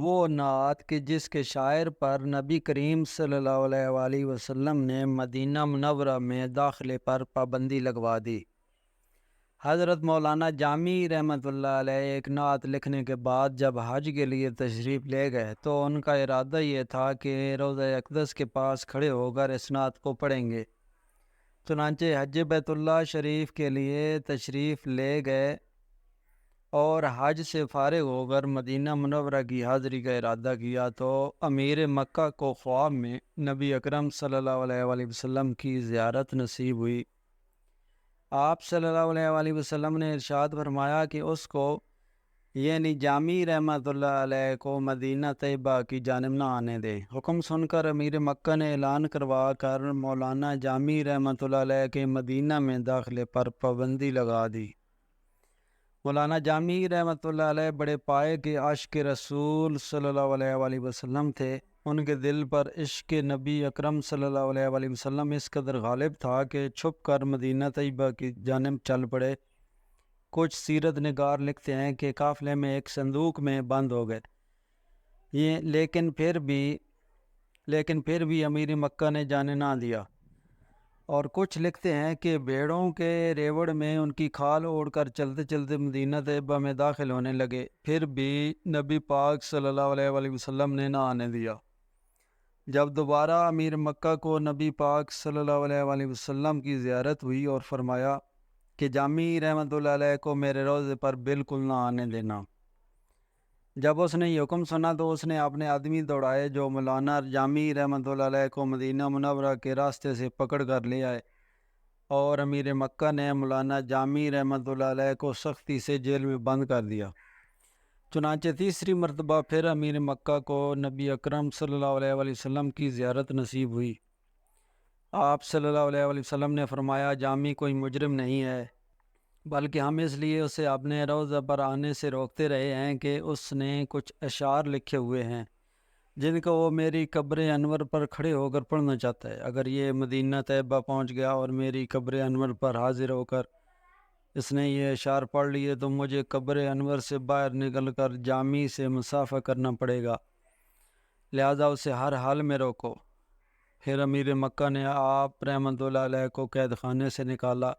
وہ نعت کہ جس کے شاعر پر نبی کریم صلی اللہ علیہ وآلہ وسلم نے مدینہ منورہ میں داخلے پر پابندی لگوا دی۔ حضرت مولانا جامی رحمۃ اللہ علیہ ایک نعت لکھنے کے بعد جب حج کے لیے تشریف لے گئے تو ان کا ارادہ یہ تھا کہ روضہ اقدس کے پاس کھڑے ہو کر اس نعت کو پڑھیں گے۔ چنانچہ حج بیت اللہ شریف کے لیے تشریف لے گئے اور حج سے فارغ ہو کر مدینہ منورہ کی حاضری کا ارادہ کیا تو امیر مکہ کو خواب میں نبی اکرم صلی اللہ علیہ وآلہ وسلم کی زیارت نصیب ہوئی۔ آپ صلی اللہ علیہ وآلہ وسلم نے ارشاد فرمایا کہ اس کو یعنی جامی رحمۃ اللہ علیہ کو مدینہ طیبہ کی جانب نہ آنے دیں۔ حکم سن کر امیر مکہ نے اعلان کروا کر مولانا جامی رحمۃ اللہ علیہ کے مدینہ میں داخلے پر پابندی لگا دی۔ مولانا جامی رحمۃ اللہ علیہ بڑے پائے کے عاشق رسول صلی اللہ علیہ وآلہ وسلم تھے۔ ان کے دل پر عشق نبی اکرم صلی اللہ علیہ وآلہ وسلم اس قدر غالب تھا کہ چھپ کر مدینہ طیبہ کی جانب چل پڑے۔ کچھ سیرت نگار لکھتے ہیں کہ قافلے میں ایک صندوق میں بند ہو گئے، لیکن پھر بھی امیر مکہ نے جانے نہ دیا۔ اور کچھ لکھتے ہیں کہ بھیڑوں کے ریوڑ میں ان کی کھال اوڑھ کر چلتے چلتے مدینہ طیبہ میں داخل ہونے لگے، پھر بھی نبی پاک صلی اللہ علیہ وآلہ وسلم نے نہ آنے دیا۔ جب دوبارہ امیر مکہ کو نبی پاک صلی اللہ علیہ وآلہ وسلم کی زیارت ہوئی اور فرمایا کہ جامی رحمۃ اللہ علیہ کو میرے روضے پر بالکل نہ آنے دینا۔ جب اس نے یہ حکم سنا تو اس نے اپنے آدمی دوڑائے جو مولانا جامی رحمۃ اللہ علیہ کو مدینہ منورہ کے راستے سے پکڑ کر لے آئے، اور امیر مکہ نے مولانا جامی رحمۃ اللہ علیہ کو سختی سے جیل میں بند کر دیا۔ چنانچہ تیسری مرتبہ پھر امیر مکہ کو نبی اکرم صلی اللہ علیہ وآلہ وسلم کی زیارت نصیب ہوئی۔ آپ صلی اللہ علیہ وآلہ وسلم نے فرمایا جامی کوئی مجرم نہیں ہے، بلکہ ہم اس لیے اسے اپنے روضہ پر آنے سے روکتے رہے ہیں کہ اس نے کچھ اشعار لکھے ہوئے ہیں جن کو وہ میری قبر انور پر کھڑے ہو کر پڑھنا چاہتا ہے۔ اگر یہ مدینہ طیبہ پہنچ گیا اور میری قبر انور پر حاضر ہو کر اس نے یہ اشعار پڑھ لیے تو مجھے قبر انور سے باہر نکل کر جامی سے مصافحہ کرنا پڑے گا، لہذا اسے ہر حال میں روکو۔ پھر امیر مکہ نے آپ رحمۃ اللہ علیہ کو قید خانے سے نکالا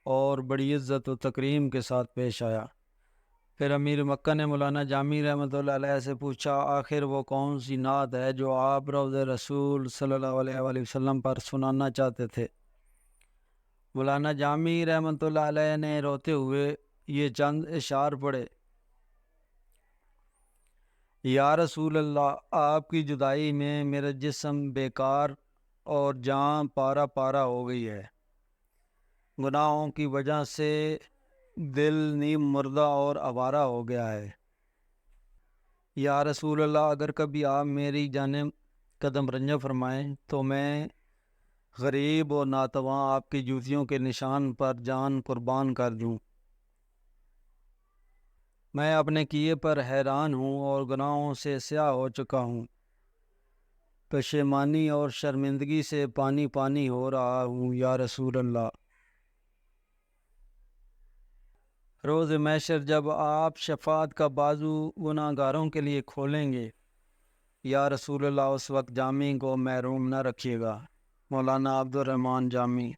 اور بڑی عزت و تکریم کے ساتھ پیش آیا۔ پھر امیر مکہ نے مولانا جامی رحمۃ اللہ علیہ سے پوچھا آخر وہ کون سی نعت ہے جو آپ روضہ رسول صلی اللہ علیہ وآلہ وسلم پر سنانا چاہتے تھے؟ مولانا جامی رحمۃ اللہ علیہ نے روتے ہوئے یہ چند اشعار پڑھے: یا رسول اللہ، آپ کی جدائی میں میرا جسم بیکار اور جان پارا پارا ہو گئی ہے، گناہوں کی وجہ سے دل نیم مردہ اور آوارہ ہو گیا ہے۔ یا رسول اللہ، اگر کبھی آپ میری جانب قدم رنجہ فرمائیں تو میں غریب اور ناتواں آپ کی جوتیوں کے نشان پر جان قربان کر دوں۔ میں اپنے کیے پر حیران ہوں اور گناہوں سے سیاہ ہو چکا ہوں، پشیمانی اور شرمندگی سے پانی پانی ہو رہا ہوں۔ یا رسول اللہ، روز محشر جب آپ شفاعت کا بازو گناہ گاروں کے لیے کھولیں گے، یا رسول اللہ، اس وقت جامی کو محروم نہ رکھیے گا۔ مولانا عبد الرحمن جامی۔